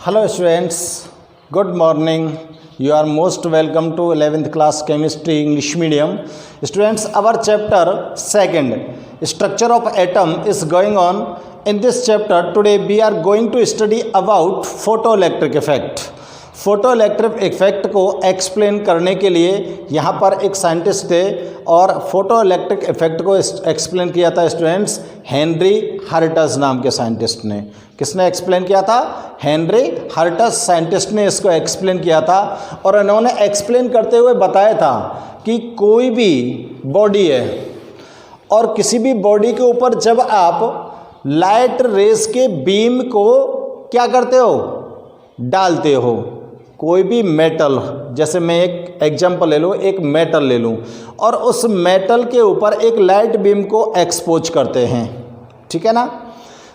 Hello students, good morning. You are most welcome to 11th class chemistry English medium. Students, our chapter 2nd, structure of atom is going on. In this chapter today we are going to study about photoelectric effect. Photoelectric effect को explain करने के लिए यहाँ पर एक scientist थे और photoelectric effect को एक्सप्लेन किया था स्टूडेंट्स हेनरी हर्टज नाम के साइंटिस्ट ने। किसने एक्सप्लेन किया था? हेनरी हर्टज साइंटिस्ट ने इसको एक्सप्लेन किया था और इन्होंने एक्सप्लेन करते हुए बताया था कि कोई भी बॉडी है और किसी भी बॉडी के ऊपर जब आप लाइट रेज के बीम को क्या करते हो? डालते हो। कोई भी मेटल, जैसे मैं एक एग्जांपल ले लूँ, एक मेटल ले लूँ और उस मेटल के ऊपर एक लाइट बीम को एक्सपोज करते हैं, ठीक है ना।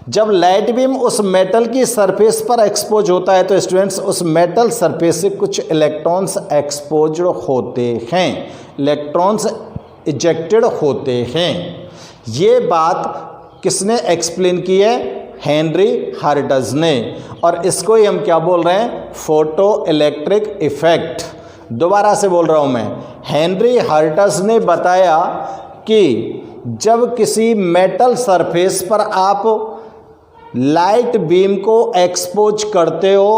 जब लाइट बीम उस मेटल की सरफेस पर एक्सपोज होता है तो स्टूडेंट्स उस मेटल सरफेस से कुछ इलेक्ट्रॉन्स एक्सपोज होते हैं, इलेक्ट्रॉन्स इजेक्टेड होते हैं। ये बात किसने एक्सप्लेन की है? हेनरी हर्टज ने। और इसको ही हम क्या बोल रहे हैं? Photo electric effect. दोबारा से बोल रहा हूं मैं, हेनरी हर्टज ने बताया कि जब किसी मेटल सरफेस पर आप लाइट बीम को एक्सपोज करते हो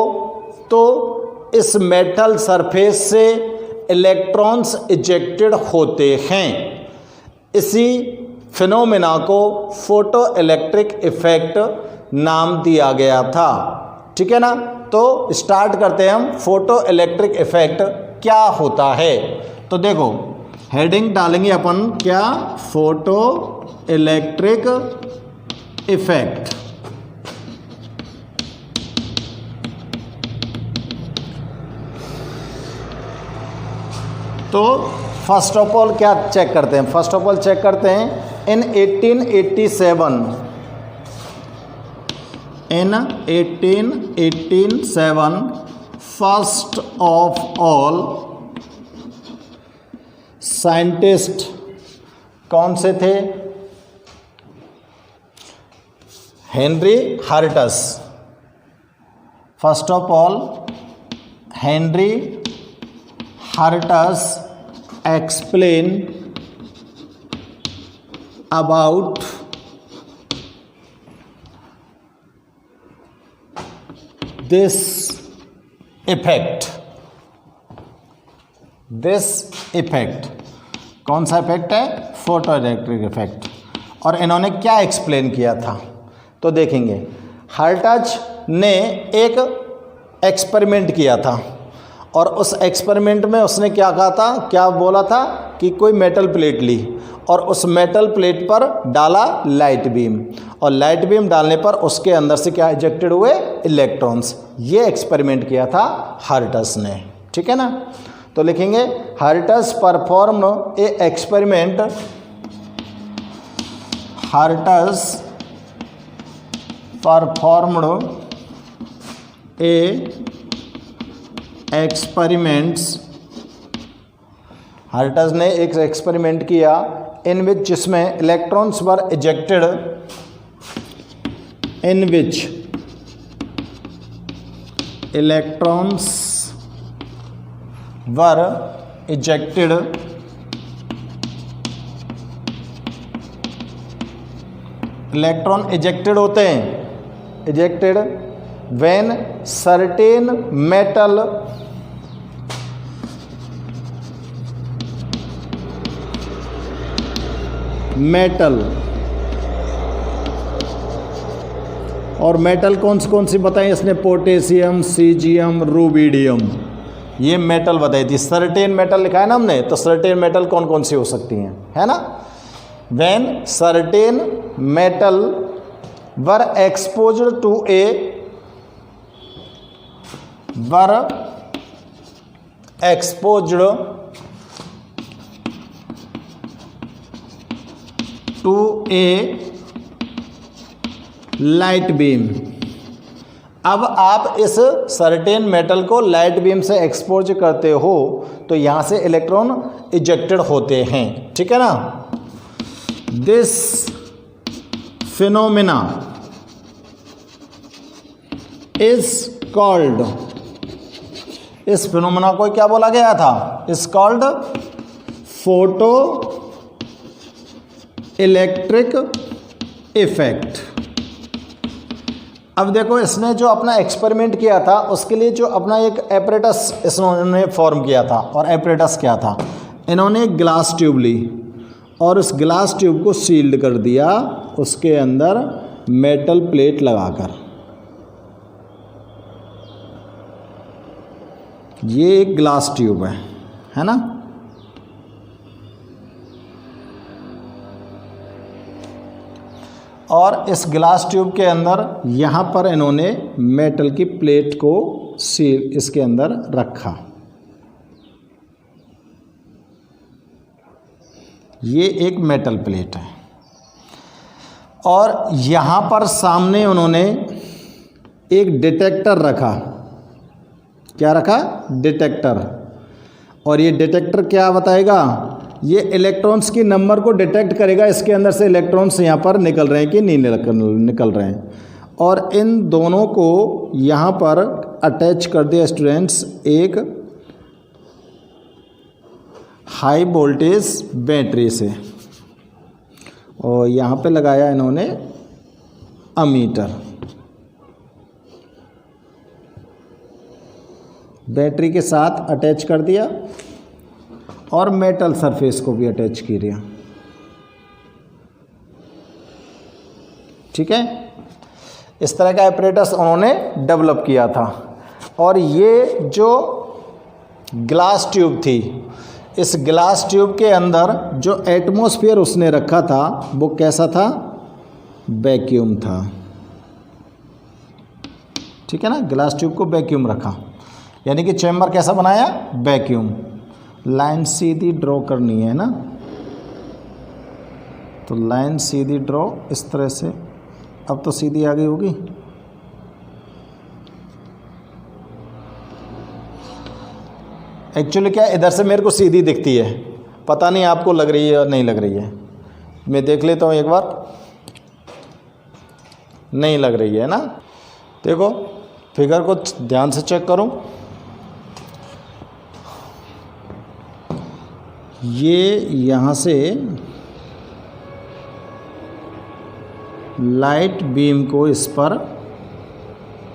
तो इस मेटल सरफेस से इलेक्ट्रॉन्स इजेक्टेड होते हैं। इसी फिनोमेना को फोटो इलेक्ट्रिक इफेक्ट नाम दिया गया था, ठीक है ना। तो स्टार्ट करते हैं हम, फोटो इलेक्ट्रिक इफेक्ट क्या होता है। तो देखो हेडिंग डालेंगे अपन क्या? Photo electric effect. तो फर्स्ट ऑफ ऑल क्या चेक करते हैं? फर्स्ट ऑफ ऑल चेक करते हैं इन 1887 फर्स्ट ऑफ ऑल साइंटिस्ट कौन से थे? Henry hertz. First of all Henry hertz explain about this effect। कौन सा इफेक्ट है? Photo electric effect. और इन्होंने क्या एक्सप्लेन किया था तो देखेंगे। हर्टज ने एक एक्सपेरिमेंट किया था और उस एक्सपेरिमेंट में उसने क्या कहा था, क्या बोला था कि कोई मेटल प्लेट ली और उस मेटल प्लेट पर डाला लाइट बीम और लाइट बीम डालने पर उसके अंदर से क्या इजेक्टेड हुए? इलेक्ट्रॉन्स। ये एक्सपेरिमेंट किया था हर्टज ने, ठीक है ना। तो लिखेंगे hertz perform a experiment. Hertz performed A experiments. Hertz ने एक एक्सपेरिमेंट किया इन विच, जिसमें इलेक्ट्रॉन्स वर इजेक्टेड, इन विच इलेक्ट्रॉन्स वर इजेक्टेड इलेक्ट्रॉन इजेक्टेड होते हैं, इजेक्टेड when certain metal और मेटल कौन सी बताई इसने? Potassium, caesium, rubidium. ये मेटल बताई थी। सर्टेन मेटल लिखा है ना हमने, तो सर्टेन मेटल कौन सी हो सकती हैं, है ना। when certain metal were exposed to a light beam. अब आप इस सर्टेन मेटल को लाइट बीम से एक्सपोज करते हो तो यहाँ से इलेक्ट्रॉन इजेक्टेड होते हैं, ठीक है ना। दिस फिनोमेना is कॉल्ड, इस फिनोमेना को क्या बोला गया था, is called photo electric effect. अब देखो इसने जो अपना एक्सपेरिमेंट किया था उसके लिए जो अपना एक एपरेटस इसने फॉर्म किया था, और एपरेटस क्या था, इन्होंने एक ग्लास ट्यूब ली और उस ग्लास ट्यूब को सील्ड कर दिया उसके अंदर मेटल प्लेट लगाकर। ये एक ग्लास ट्यूब है ना। और इस ग्लास ट्यूब के अंदर यहाँ पर इन्होंने मेटल की प्लेट को सील इसके अंदर रखा। ये एक मेटल प्लेट है और यहाँ पर सामने उन्होंने एक डिटेक्टर रखा। क्या रखा, डिटेक्टर। और ये डिटेक्टर क्या बताएगा, ये इलेक्ट्रॉन्स की नंबर को डिटेक्ट करेगा, इसके अंदर से इलेक्ट्रॉन्स यहाँ पर निकल रहे हैं कि नहीं निकल रहे हैं। और इन दोनों को यहाँ पर अटैच कर दिया स्टूडेंट्स एक हाई वोल्टेज बैटरी से, और यहाँ पे लगाया इन्होंने अमीटर। बैटरी के साथ अटैच कर दिया और मेटल सरफेस को भी अटैच किया। ठीक है, इस तरह का एपरेटस उन्होंने डेवलप किया था। और ये जो ग्लास ट्यूब थी, इस ग्लास ट्यूब के अंदर जो एटमॉस्फेयर उसने रखा था वो कैसा था, वैक्यूम था। ठीक है ना, ग्लास ट्यूब को वैक्यूम रखा, यानी कि चैम्बर कैसा बनाया, वैक्यूम। लाइन सीधी ड्रॉ करनी है ना, तो लाइन सीधी ड्रॉ इस तरह से। अब तो सीधी आ गई होगी। एक्चुअली क्या, इधर से मेरे को सीधी दिखती है, पता नहीं आपको लग रही है या नहीं लग रही है। मैं देख लेता हूँ एक बार। नहीं लग रही है ना। देखो फिगर को ध्यान से चेक करूँ। ये यहाँ से लाइट बीम को इस पर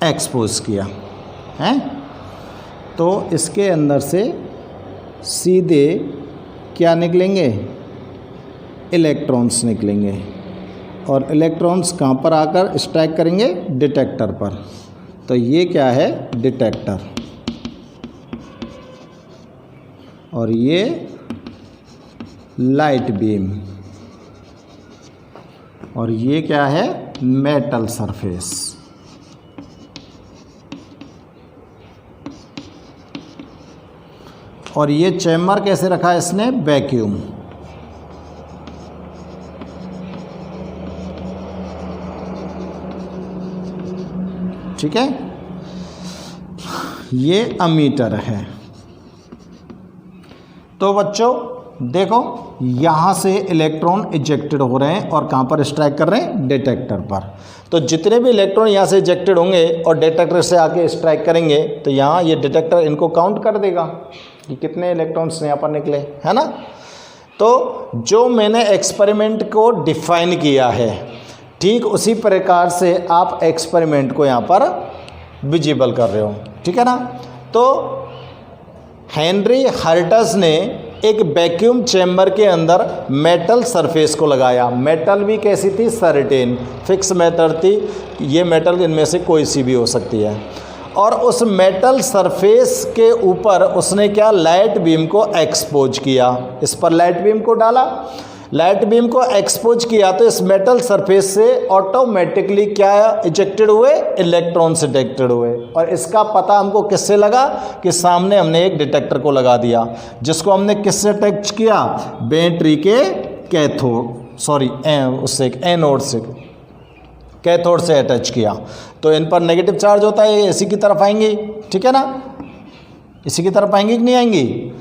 एक्सपोज किया है, तो इसके अंदर से सीधे क्या निकलेंगे, इलेक्ट्रॉन्स निकलेंगे। और इलेक्ट्रॉन्स कहाँ पर आकर स्ट्राइक करेंगे, डिटेक्टर पर। तो ये क्या है, डिटेक्टर। और ये लाइट बीम, और ये क्या है, मेटल सरफेस। और ये चैम्बर कैसे रखा है इसने, वैक्यूम। ठीक है, ये अमीटर है। तो बच्चों देखो, यहाँ से इलेक्ट्रॉन इजेक्टेड हो रहे हैं और कहाँ पर स्ट्राइक कर रहे हैं, डिटेक्टर पर। तो जितने भी इलेक्ट्रॉन यहाँ से इजेक्टेड होंगे और डिटेक्टर से आके स्ट्राइक करेंगे, तो यहाँ ये डिटेक्टर इनको काउंट कर देगा कि कितने इलेक्ट्रॉन्स यहाँ पर निकले, है ना। तो जो मैंने एक्सपेरिमेंट को डिफाइन किया है, ठीक उसी प्रकार से आप एक्सपेरिमेंट को यहाँ पर विजिबल कर रहे हो। ठीक है ना। तो हेनरी हर्ट्ज ने एक वैक्यूम चैम्बर के अंदर मेटल सरफेस को लगाया। मेटल भी कैसी थी, सर्टेन, फिक्स मेटल थी। ये मेटल इनमें से कोई सी भी हो सकती है। और उस मेटल सरफेस के ऊपर उसने क्या, लाइट बीम को एक्सपोज किया। इस पर लाइट बीम को डाला, लाइट बीम को एक्सपोज किया, तो इस मेटल सरफेस से ऑटोमेटिकली क्या इजेक्टेड हुए, इलेक्ट्रॉन्स इजेक्टेड हुए। और इसका पता हमको किससे लगा कि सामने हमने एक डिटेक्टर को लगा दिया, जिसको हमने किससे अटैच किया, बैटरी के कैथोड, सॉरी उससे एनोड से, कैथोड से अटैच किया। तो इन पर नेगेटिव चार्ज होता है, इसी की तरफ आएंगी। ठीक है ना, इसी की तरफ आएंगी कि नहीं आएंगी।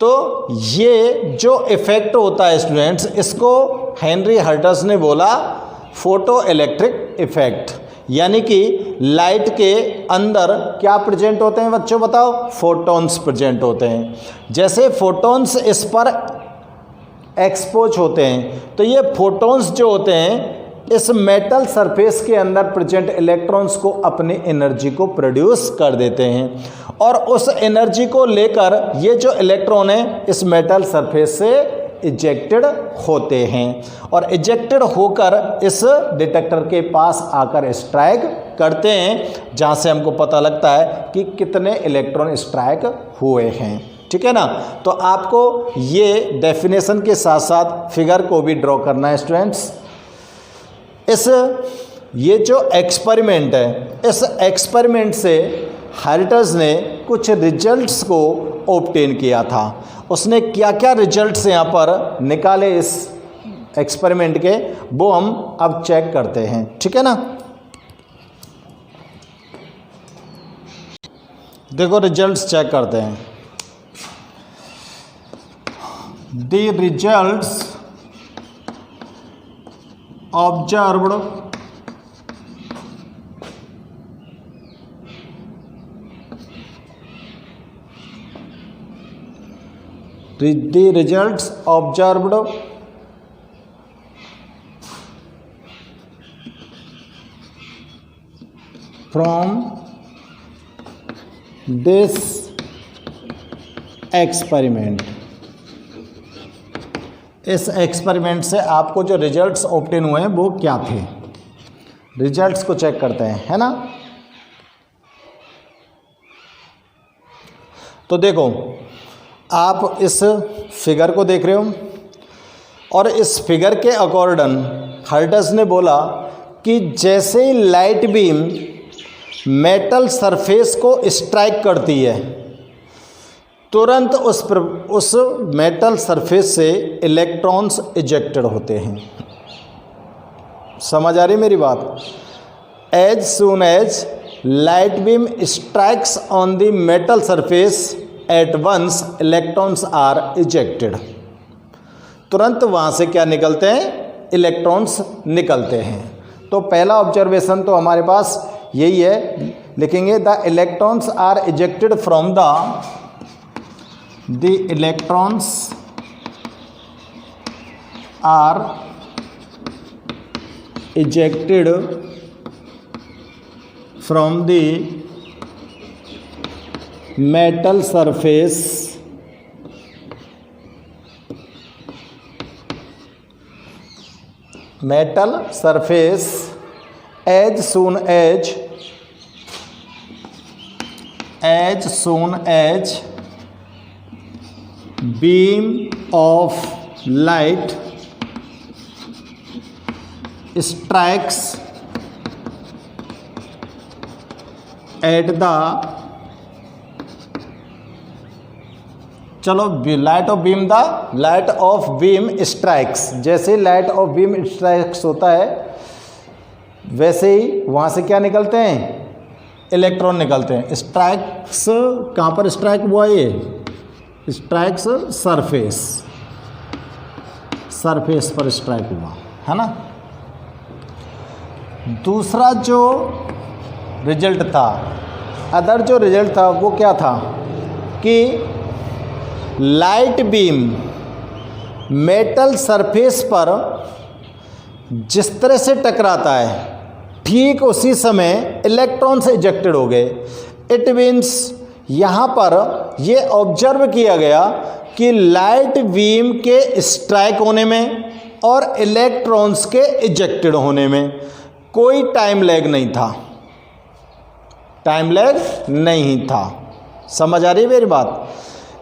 तो ये जो इफेक्ट होता है स्टूडेंट्स, इसको हेनरी हर्ट्ज ने बोला फोटो इलेक्ट्रिक इफेक्ट। यानी कि लाइट के अंदर क्या प्रेजेंट होते हैं बच्चों, बताओ? फोटॉन्स प्रेजेंट होते हैं। जैसे फोटॉन्स इस पर एक्सपोज होते हैं तो ये फोटॉन्स जो होते हैं इस मेटल सरफेस के अंदर प्रेजेंट इलेक्ट्रॉन्स को अपनी एनर्जी को प्रोड्यूस कर देते हैं और उस एनर्जी को लेकर ये जो इलेक्ट्रॉन है इस मेटल सरफेस से इजेक्टेड होते हैं और इजेक्टेड होकर इस डिटेक्टर के पास आकर स्ट्राइक करते हैं, जहाँ से हमको पता लगता है कि कितने इलेक्ट्रॉन स्ट्राइक हुए हैं। ठीक है ना? तो आपको ये डेफिनेशन के साथ साथ फिगर को भी ड्रॉ करना है स्टूडेंट्स। ये जो एक्सपेरिमेंट है, इस एक्सपेरिमेंट से हेरिटेज ने कुछ रिजल्ट्स को ऑब्टेन किया था। उसने क्या क्या रिजल्ट्स यहाँ पर निकाले इस एक्सपेरिमेंट के, वो हम अब चेक करते हैं। ठीक है ना? देखो रिजल्ट्स चेक करते हैं। The results observed the results observed from this experiment, इस एक्सपेरिमेंट से आपको जो रिजल्ट्स ऑब्टेन हुए हैं वो क्या थे, रिजल्ट्स को चेक करते हैं, है ना? तो देखो आप इस फिगर को देख रहे हो और इस फिगर के अकॉर्डिंग हेरिटेज ने बोला कि जैसे ही लाइट बीम मेटल सरफेस को स्ट्राइक करती है तुरंत उस मेटल सरफेस से इलेक्ट्रॉन्स इजेक्टेड होते हैं। समझ आ रही मेरी बात? As soon as light beam strikes on the metal surface at once electrons are ejected, तुरंत वहाँ से क्या निकलते हैं, इलेक्ट्रॉन्स निकलते हैं। तो पहला ऑब्जर्वेशन तो हमारे पास यही है, लिखेंगे the electrons are ejected from the electrons are ejected from the metal surface as soon as beam of light strikes at the, चलो लाइट ऑफ बीम स्ट्राइक्स, जैसे लाइट ऑफ बीम स्ट्राइक्स होता है वैसे ही वहाँ से क्या निकलते हैं, इलेक्ट्रॉन निकलते हैं। स्ट्राइक्स कहाँ पर स्ट्राइक हुआ, ये स्ट्राइक्स सरफेस पर स्ट्राइक हुआ, है ना? दूसरा जो रिजल्ट था, अदर जो रिजल्ट था वो क्या था कि लाइट बीम मेटल सरफेस पर जिस तरह से टकराता है ठीक उसी समय इलेक्ट्रॉन्स इजेक्टेड हो गए। इट मीन्स यहाँ पर ये ऑब्जर्व किया गया कि लाइट बीम के स्ट्राइक होने में और इलेक्ट्रॉन्स के इजेक्टेड होने में कोई टाइम लैग नहीं था, समझ आ रही है मेरी बात?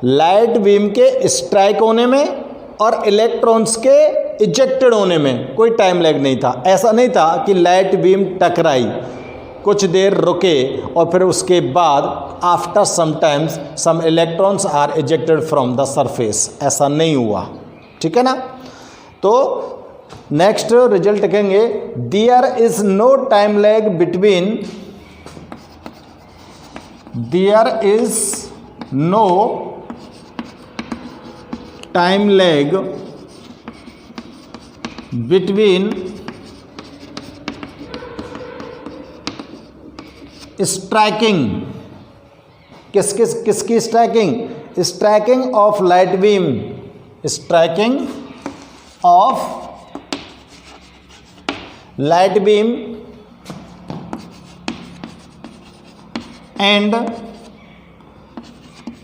लाइट बीम के स्ट्राइक होने में और इलेक्ट्रॉन्स के इजेक्टेड होने में कोई टाइम लैग नहीं था। ऐसा नहीं था कि लाइट बीम टकराई, कुछ देर रुके और फिर उसके बाद after some times some electrons are ejected from the surface, ऐसा नहीं हुआ। ठीक है ना? तो नेक्स्ट रिजल्ट लिखेंगे there is no time lag between, there is no time lag between striking, किसकी striking? Striking of light beam, striking of light beam and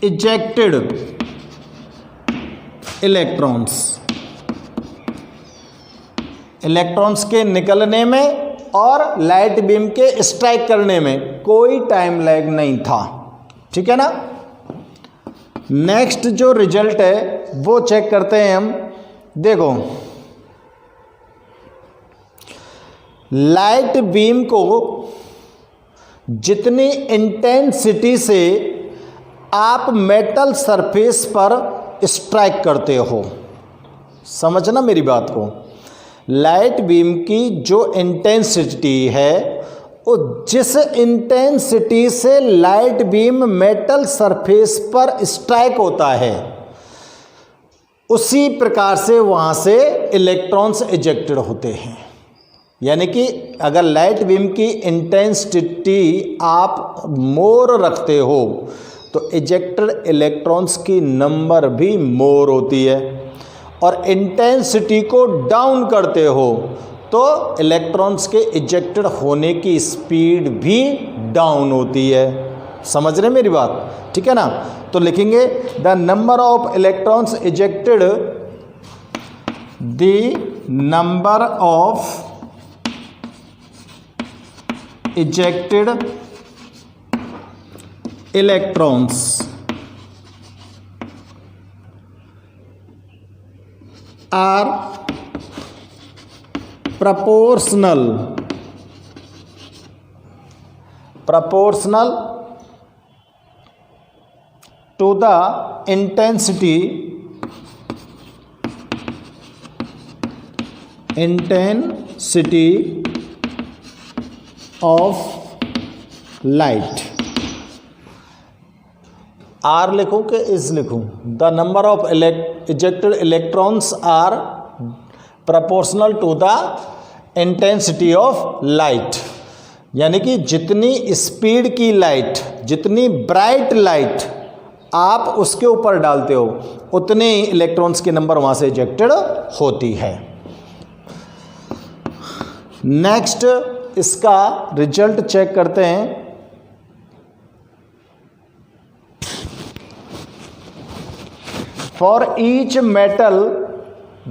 ejected electrons, electrons के निकलने में और लाइट बीम के स्ट्राइक करने में कोई टाइम लैग नहीं था। ठीक है ना। नेक्स्ट जो रिजल्ट है वो चेक करते हैं हम। देखो, लाइट बीम को जितनी इंटेंसिटी से आप मेटल सरफेस पर स्ट्राइक करते हो, समझना मेरी बात को, लाइट बीम की जो इंटेंसिटी है वो जिस इंटेंसिटी से लाइट बीम मेटल सरफेस पर स्ट्राइक होता है उसी प्रकार से वहाँ से इलेक्ट्रॉन्स इजेक्टेड होते हैं। यानी कि अगर लाइट बीम की इंटेंसिटी आप मोर रखते हो तो इजेक्टेड इलेक्ट्रॉन्स की नंबर भी मोर होती है, और इंटेंसिटी को डाउन करते हो तो इलेक्ट्रॉन्स के इजेक्टेड होने की स्पीड भी डाउन होती है। समझ रहे मेरी बात? ठीक है ना। तो लिखेंगे the number of electrons ejected, the number of ejected electrons are proportional to the intensity of light। Are लिखूं कि इज लिखूं? The number of ejected electrons are proportional to the intensity of light. यानी कि जितनी speed की light, जितनी bright light आप उसके ऊपर डालते हो उतने ही इलेक्ट्रॉन्स के नंबर वहाँ से इजेक्टेड होती है। नेक्स्ट इसका रिजल्ट चेक करते हैं। For each metal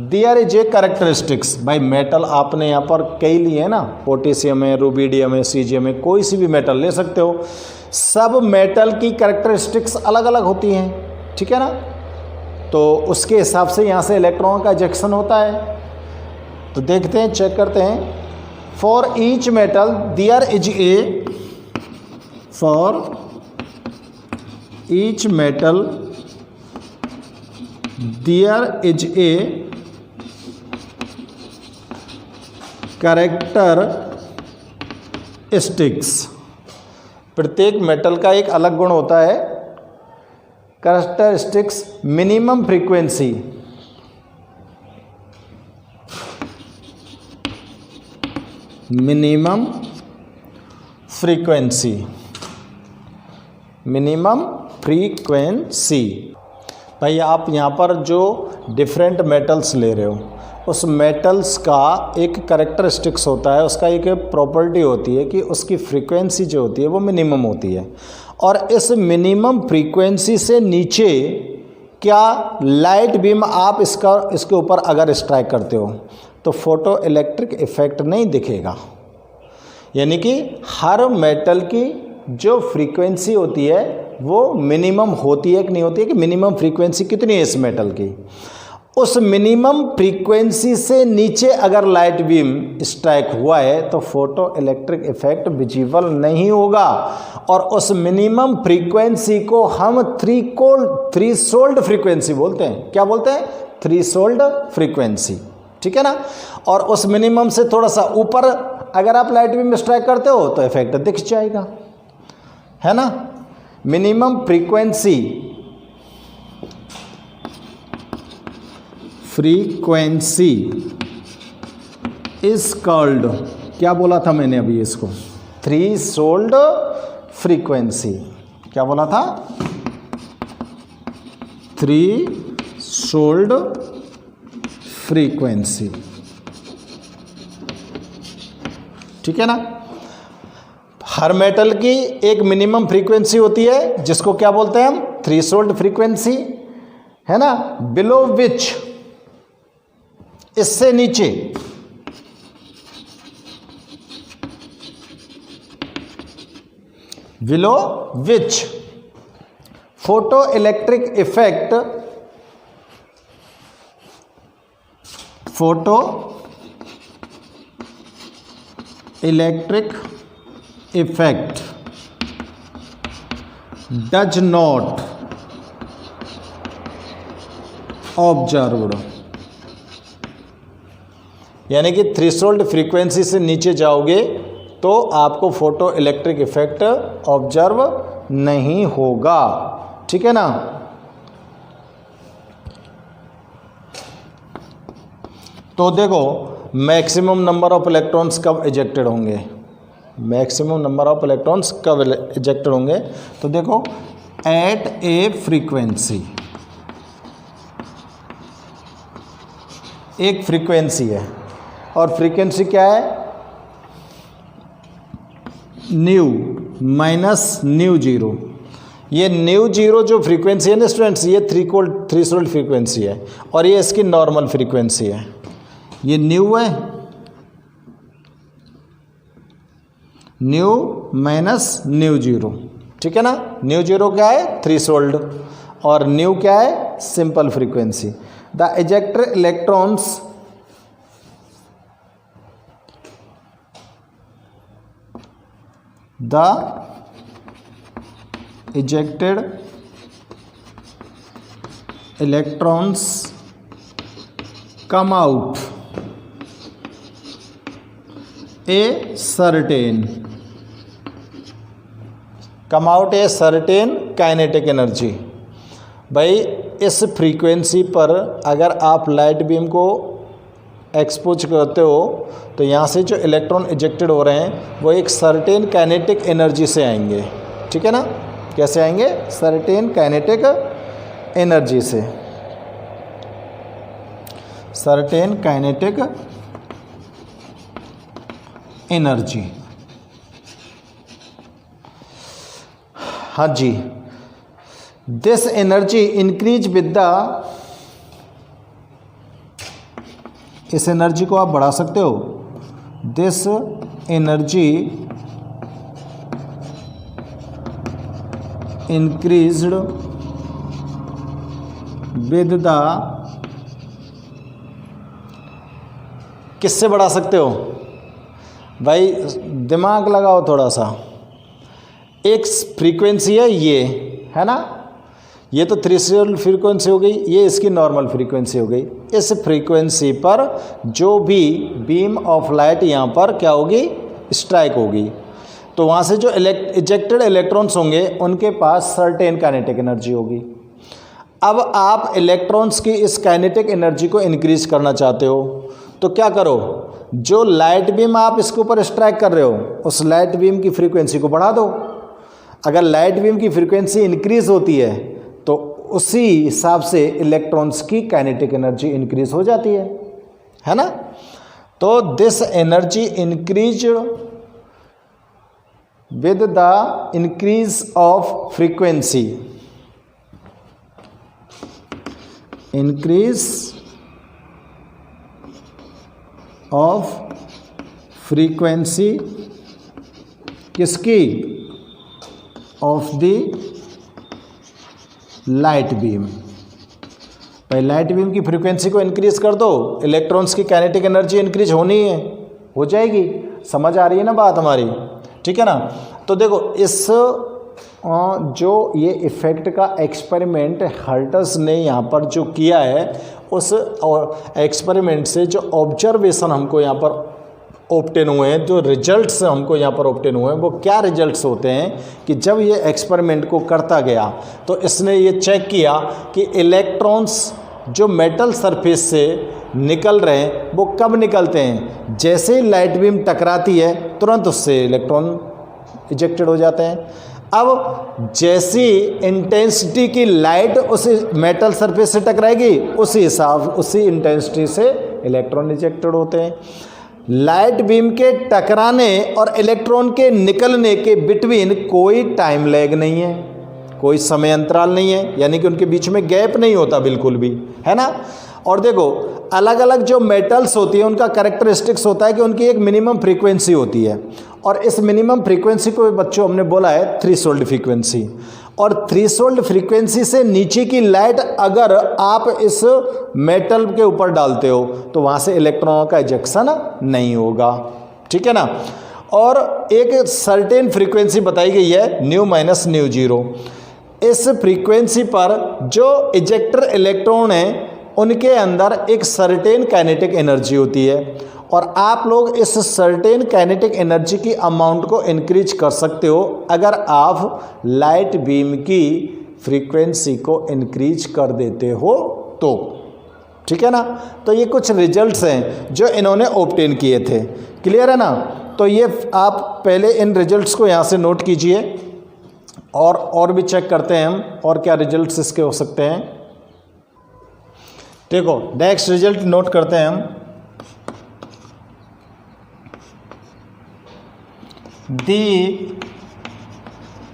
there is a characteristics. भाई मेटल आपने यहाँ पर कई लिए हैं ना, पोटेशियम है, रुबिडियम है, सीजियम है, कोई सी भी मेटल ले सकते हो। सब मेटल की कैरेक्टरिस्टिक्स अलग अलग होती हैं। ठीक है ना। तो उसके हिसाब से यहाँ से इलेक्ट्रॉन का इजेक्शन होता है। तो देखते हैं, चेक करते हैं। For each metal there is a, for each metal there is a characteristics। प्रत्येक मेटल का एक अलग गुण होता है। Characteristics minimum frequency, minimum frequency, minimum frequency. भाई आप यहाँ पर जो डिफरेंट मेटल्स ले रहे हो उस मेटल्स का एक कैरेक्टरिस्टिक्स होता है, उसका एक प्रॉपर्टी होती है कि उसकी फ्रीक्वेंसी जो होती है वो मिनिमम होती है। और इस मिनिमम फ्रीक्वेंसी से नीचे क्या लाइट बीम आप इसके ऊपर अगर स्ट्राइक करते हो तो फोटो इलेक्ट्रिक इफेक्ट नहीं दिखेगा। यानी कि हर मेटल की जो फ्रीक्वेंसी होती है वो मिनिमम होती है कि नहीं होती है, कि मिनिमम फ्रीक्वेंसी कितनी है इस मेटल की, उस मिनिमम फ्रीक्वेंसी से नीचे अगर लाइट बीम स्ट्राइक हुआ है तो फोटो इलेक्ट्रिक इफेक्ट विजिबल नहीं होगा। और उस मिनिमम फ्रीक्वेंसी को हम थ्रीशोल्ड फ्रीक्वेंसी बोलते हैं। क्या बोलते हैं? Threshold frequency. ठीक है ना। और उस मिनिमम से थोड़ा सा ऊपर अगर आप लाइट बीम स्ट्राइक करते हो तो इफेक्ट दिख जाएगा, है ना। Minimum frequency, frequency is called, क्या बोला था मैंने अभी इसको, थ्रेशोल्ड फ्रीक्वेंसी। क्या बोला था? Threshold frequency. ठीक है ना। हर मेटल की एक मिनिमम फ्रीक्वेंसी होती है जिसको क्या बोलते हैं हम? थ्रेशोल्ड फ्रीक्वेंसी, है ना। बिलो विच, इससे नीचे below which photo electric effect does not observed. यानी कि थ्रेशोल्ड फ्रीक्वेंसी से नीचे जाओगे तो आपको फोटो इलेक्ट्रिक इफेक्ट ऑब्जर्व नहीं होगा। ठीक है ना। तो देखो मैक्सिमम नंबर ऑफ इलेक्ट्रॉन्स कब इजेक्टेड होंगे, मैक्सिमम नंबर ऑफ इलेक्ट्रॉन्स कब इजेक्टेड होंगे? तो देखो एट ए फ्रीक्वेंसी, एक फ्रीक्वेंसी है और फ्रीक्वेंसी क्या है? New minus mu zero. ये न्यू जीरो जो फ्रीक्वेंसी है ना स्टूडेंट्स, ये थ्रेशोल्ड फ्रीक्वेंसी है और ये इसकी नॉर्मल फ्रीक्वेंसी है। ये न्यू है, न्यू माइनस न्यू जीरो। ठीक है ना। न्यू जीरो क्या है? थ्रेशोल्ड, और न्यू क्या है? Simple frequency. The ejected electrons come out a certain kinetic energy. भाई इस फ्रीक्वेंसी पर अगर आप लाइट बीम को एक्सपोज करते हो तो यहाँ से जो इलेक्ट्रॉन इजेक्टेड हो रहे हैं वो एक सर्टेन काइनेटिक एनर्जी से आएंगे। ठीक है ना। कैसे आएंगे? सर्टेन काइनेटिक एनर्जी से, सर्टेन काइनेटिक एनर्जी। हाँ जी। This energy increase with the, इस एनर्जी को आप बढ़ा सकते हो। This energy increased with the, किससे बढ़ा सकते हो भाई? दिमाग लगाओ थोड़ा सा। एक फ्रीक्वेंसी है ये, है ना। ये तो थ्रेशोल्ड फ्रीक्वेंसी हो गई, ये इसकी नॉर्मल फ्रीक्वेंसी हो गई। इस फ्रीक्वेंसी पर जो भी बीम ऑफ लाइट यहाँ पर क्या होगी? स्ट्राइक होगी। तो वहाँ से जो इजेक्टेड इलेक्ट्रॉन्स होंगे उनके पास सर्टेन काइनेटिक एनर्जी होगी। अब आप इलेक्ट्रॉन्स की इस काइनेटिक एनर्जी को इंक्रीज करना चाहते हो तो क्या करो? जो लाइट बीम आप इसके ऊपर स्ट्राइक कर रहे हो उस लाइट बीम की फ्रीक्वेंसी को बढ़ा दो। अगर लाइट बीम की फ्रीक्वेंसी इंक्रीज होती है तो उसी हिसाब से इलेक्ट्रॉन्स की काइनेटिक एनर्जी इंक्रीज हो जाती है ना। तो this energy increase with the increase of frequency, increase of frequency किसकी? Of the light beam. भाई लाइट बीम की फ्रीक्वेंसी को इंक्रीज कर दो, इलेक्ट्रॉन्स की काइनेटिक एनर्जी इंक्रीज होनी है, हो जाएगी। समझ आ रही है ना बात हमारी? ठीक है ना। तो देखो इस जो ये इफेक्ट का एक्सपेरिमेंट हर्ट्ज ने यहाँ पर जो किया है उस एक्सपेरिमेंट से जो ऑब्जर्वेशन हमको यहाँ पर ऑब्टेन हुए हैं, जो रिजल्ट्स हमको यहाँ पर ऑब्टेन हुए हैं, वो क्या रिजल्ट्स होते हैं कि जब ये एक्सपेरिमेंट को करता गया तो इसने ये चेक किया कि इलेक्ट्रॉन्स जो मेटल सरफेस से निकल रहे हैं वो कब निकलते हैं? जैसे ही लाइट बीम टकराती है तुरंत उससे इलेक्ट्रॉन इजेक्टेड हो जाते हैं। अब जैसी इंटेंसिटी की लाइट उस मेटल सरफेस से टकराएगी उसी इंटेंसिटी से इलेक्ट्रॉन इजेक्टेड होते हैं। लाइट बीम के टकराने और इलेक्ट्रॉन के निकलने के बिटवीन कोई टाइम लैग नहीं है, कोई समय अंतराल नहीं है, यानी कि उनके बीच में गैप नहीं होता बिल्कुल भी, है ना। और देखो अलग अलग जो मेटल्स होती है उनका कैरेक्टरिस्टिक्स होता है कि उनकी एक मिनिमम फ्रीक्वेंसी होती है, और इस मिनिमम फ्रीक्वेंसी को बच्चों हमने बोला है थ्रेशोल्ड फ्रीक्वेंसी। और थ्रेशोल्ड फ्रीक्वेंसी से नीचे की लाइट अगर आप इस मेटल के ऊपर डालते हो तो वहाँ से इलेक्ट्रॉनों का इजेक्शन नहीं होगा, ठीक है ना। और एक सर्टेन फ्रीक्वेंसी बताई गई है न्यू माइनस न्यू जीरो। इस फ्रीक्वेंसी पर जो इजेक्टर इलेक्ट्रॉन है उनके अंदर एक सर्टेन काइनेटिक एनर्जी होती है, और आप लोग इस सर्टेन काइनेटिक एनर्जी की अमाउंट को इंक्रीज कर सकते हो अगर आप लाइट बीम की फ्रीक्वेंसी को इंक्रीज कर देते हो तो, ठीक है ना। तो ये कुछ रिजल्ट्स हैं जो इन्होंने ऑब्टेन किए थे, क्लियर है ना। तो ये आप पहले इन रिजल्ट्स को यहाँ से नोट कीजिए, और भी चेक करते हैं हम और क्या रिजल्ट्स इसके हो सकते हैं। देखो नेक्स्ट रिजल्ट नोट करते हैं हम। The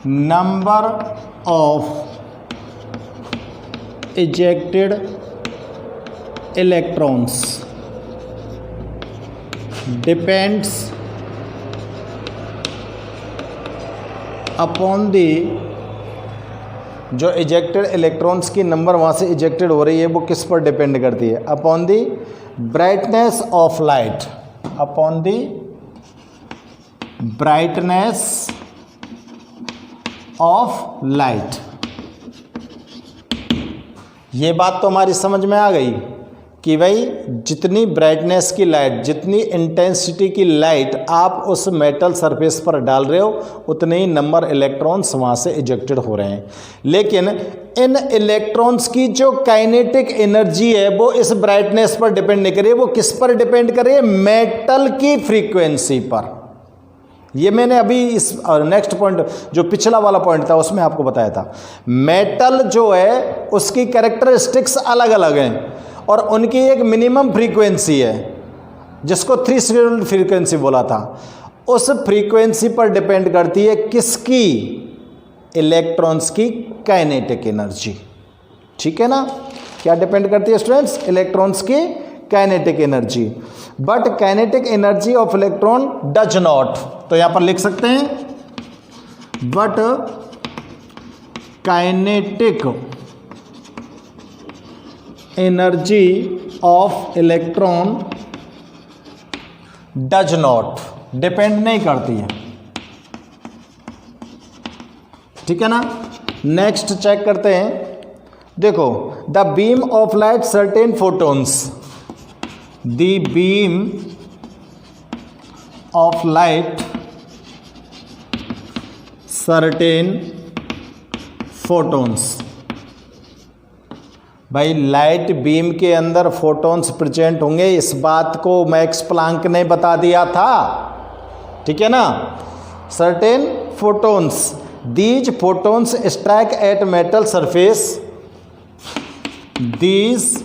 number of ejected electrons depends upon the, जो इजेक्टेड इलेक्ट्रॉन्स की नंबर वहाँ से इजेक्टेड हो रही है वो किस पर डिपेंड करती है, upon the brightness of light, upon the brightness of light. ये बात तो हमारी समझ में आ गई कि भाई जितनी ब्राइटनेस की लाइट, जितनी इंटेंसिटी की लाइट आप उस मेटल सरफेस पर डाल रहे हो उतने ही नंबर इलेक्ट्रॉन्स वहाँ से इजेक्टेड हो रहे हैं। लेकिन इन इलेक्ट्रॉन्स की जो काइनेटिक एनर्जी है वो इस ब्राइटनेस पर डिपेंड नहीं कर रही है, वो किस पर डिपेंड कर रही है, मेटल की फ्रीक्वेंसी पर। ये मैंने अभी इस नेक्स्ट पॉइंट जो पिछला वाला पॉइंट था उसमें आपको बताया था। मेटल जो है उसकी कैरेक्टरिस्टिक्स अलग अलग हैं और उनकी एक मिनिमम फ्रीक्वेंसी है जिसको थ्रेशोल्ड फ्रीक्वेंसी बोला था। उस फ्रीक्वेंसी पर डिपेंड करती है किसकी, इलेक्ट्रॉन्स की काइनेटिक एनर्जी, ठीक है ना। क्या डिपेंड करती है स्टूडेंट्स, इलेक्ट्रॉन्स की kinetic energy. But kinetic energy of electron does not, तो यहां पर लिख सकते हैं but kinetic energy of electron does not, depend नहीं करती है, ठीक है ना। नेक्स्ट चेक करते हैं। देखो the beam of light certain photons, the beam of light certain photons. भाई लाइट बीम के अंदर फोटॉन्स प्रेजेंट होंगे, इस बात को मैक्स प्लांक ने बता दिया था, ठीक है ना। Certain photons, these photons strike at metal surface, these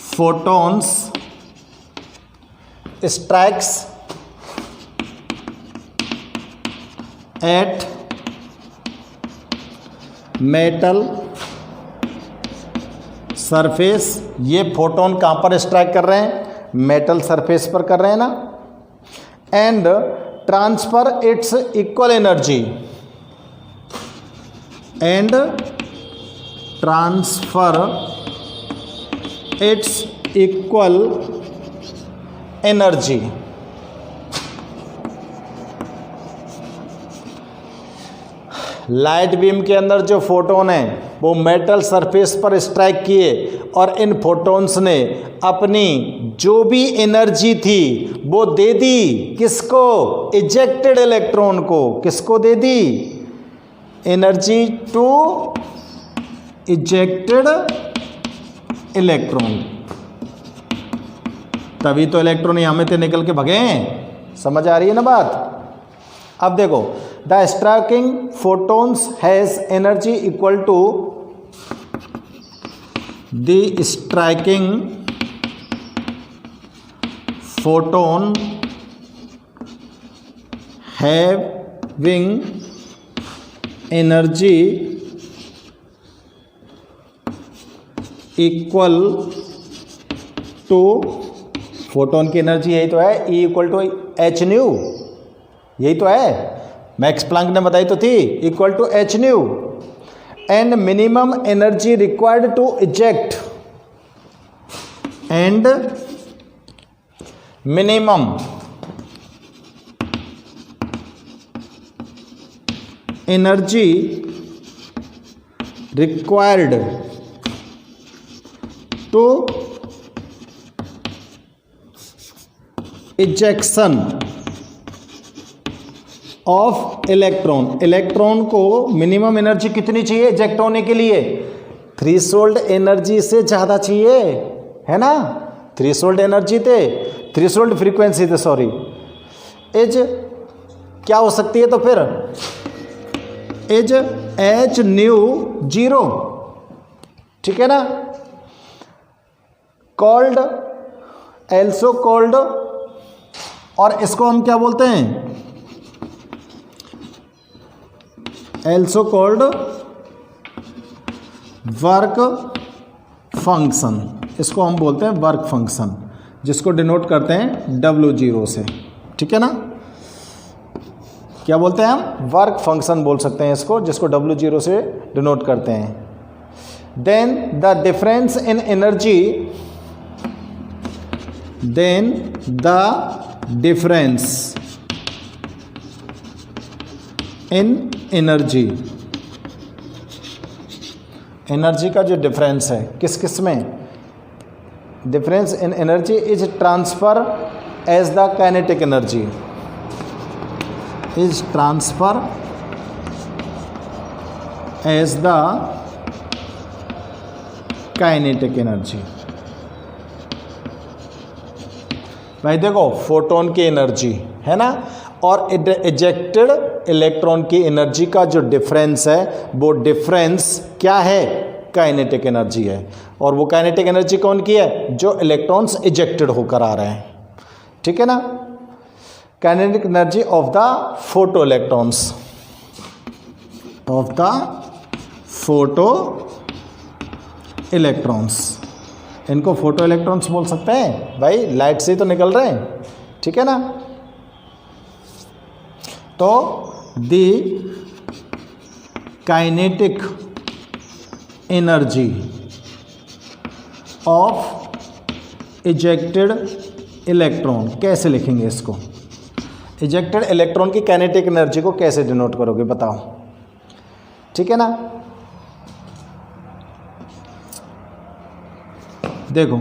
photons strikes at metal surface. ये फोटोन कहाँ पर स्ट्राइक कर रहे हैं, मेटल सरफेस पर कर रहे हैं ना। And transfer it's equal energy, and transfer it's equal energy. Light beam के अंदर जो फोटोन है वो मेटल सरफेस पर स्ट्राइक किए और इन फोटॉन्स ने अपनी जो भी एनर्जी थी वो दे दी किसको, इजेक्टेड इलेक्ट्रॉन को। किसको दे दी, एनर्जी टू इजेक्टेड इलेक्ट्रॉन। तभी तो इलेक्ट्रॉन यहां में से निकल के भगे हैं, समझ आ रही है ना बात। अब देखो the striking photons has energy equal to the striking photon having energy equal to, photon की एनर्जी यही तो है, E equal to h nu, यही तो है, मैक्स प्लैंक ने बताई तो थी, equal to h nu, and minimum energy required to eject, and minimum energy required to ejection of electron, electron को मिनिमम एनर्जी कितनी चाहिए इजेक्ट होने के लिए? थ्रेशोल्ड एनर्जी से ज़्यादा चाहिए, है ना, थ्रेशोल्ड एनर्जी थे, थ्रेशोल्ड फ्रीक्वेंसी थे, सॉरी, इज क्या हो सकती है तो फिर इज एच न्यू 0, ठीक है ना, कॉल्ड, एल्सो कॉल्ड, और इसको हम क्या बोलते हैं, एल्सो कॉल्ड वर्क फंक्शन, इसको हम बोलते हैं वर्क फंक्शन, जिसको डिनोट करते हैं W0 से, ठीक है ना, क्या बोलते हैं हम, वर्क फंक्शन बोल सकते हैं इसको, जिसको W0 से डिनोट करते हैं। Then the difference in energy, then the difference in energy, energy का जो डिफरेंस है किस किस में, difference in energy is transfer as the kinetic energy, is transfer as the kinetic energy. भाई देखो, फोटोन की एनर्जी है ना, और इजेक्टेड इलेक्ट्रॉन की एनर्जी का जो डिफरेंस है, वो डिफरेंस क्या है, काइनेटिक एनर्जी है, और वो काइनेटिक एनर्जी कौन की है, जो इलेक्ट्रॉन्स इजेक्टेड होकर आ रहे हैं, ठीक है ना, kinetic energy of the photo electrons, of the photo electrons, इनको फोटो इलेक्ट्रॉन्स बोल सकते हैं, भाई लाइट से ही तो निकल रहे हैं, ठीक है ना। तो the kinetic energy of ejected electron, कैसे लिखेंगे इसको, इजेक्टेड इलेक्ट्रॉन की काइनेटिक एनर्जी को कैसे डिनोट करोगे बताओ, ठीक है ना। देखो,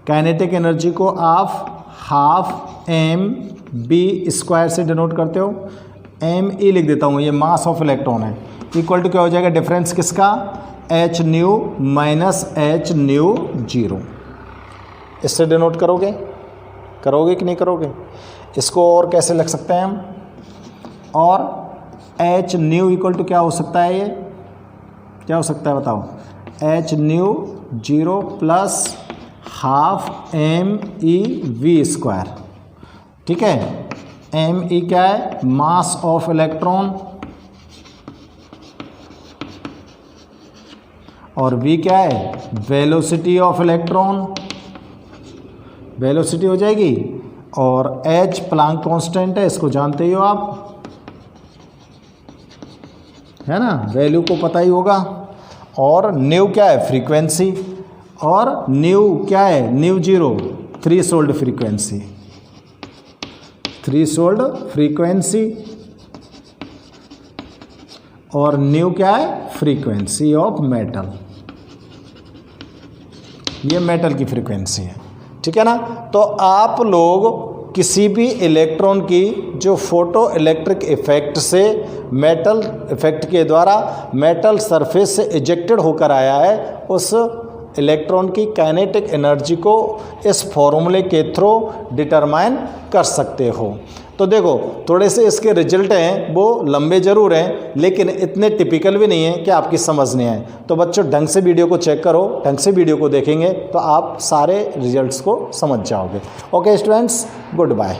काइनेटिक एनर्जी को आप हाफ mv² से डिनोट करते हो, me लिख देता हूँ, ये मास ऑफ इलेक्ट्रॉन है, इक्वल टू क्या हो जाएगा, डिफरेंस किसका, h new minus h new 0, इससे डिनोट करोगे, करोगे कि नहीं करोगे। इसको और कैसे लिख सकते हैं हम, और h न्यू इक्वल टू क्या हो सकता है, ये क्या हो सकता है बताओ, h new 0 plus half MEV², ठीक है, Me क्या है, मास ऑफ इलेक्ट्रॉन, और V क्या है, वेलोसिटी ऑफ इलेक्ट्रॉन, वेलोसिटी हो जाएगी, और H प्लैंक कांस्टेंट है, इसको जानते ही हो आप, है ना, वैल्यू को पता ही होगा, और न्यू क्या है, फ्रीक्वेंसी, और न्यू क्या है, new 0 threshold frequency, threshold frequency, और न्यू क्या है, फ्रीक्वेंसी ऑफ मेटल, ये मेटल की फ्रीक्वेंसी है, ठीक है ना। तो आप लोग किसी भी इलेक्ट्रॉन की जो फोटो इलेक्ट्रिक इफेक्ट से, मेटल इफेक्ट के द्वारा मेटल सरफेस से इजेक्टेड होकर आया है, उस इलेक्ट्रॉन की काइनेटिक एनर्जी को इस फॉर्मूले के थ्रू डिटरमाइन कर सकते हो। तो देखो थोड़े से इसके रिजल्ट हैं वो लंबे ज़रूर हैं, लेकिन इतने टिपिकल भी नहीं है कि आपकी समझ नहीं आए। तो बच्चों ढंग से वीडियो को चेक करो, ढंग से वीडियो को देखेंगे तो आप सारे रिजल्ट्स को समझ जाओगे। Okay students, good bye.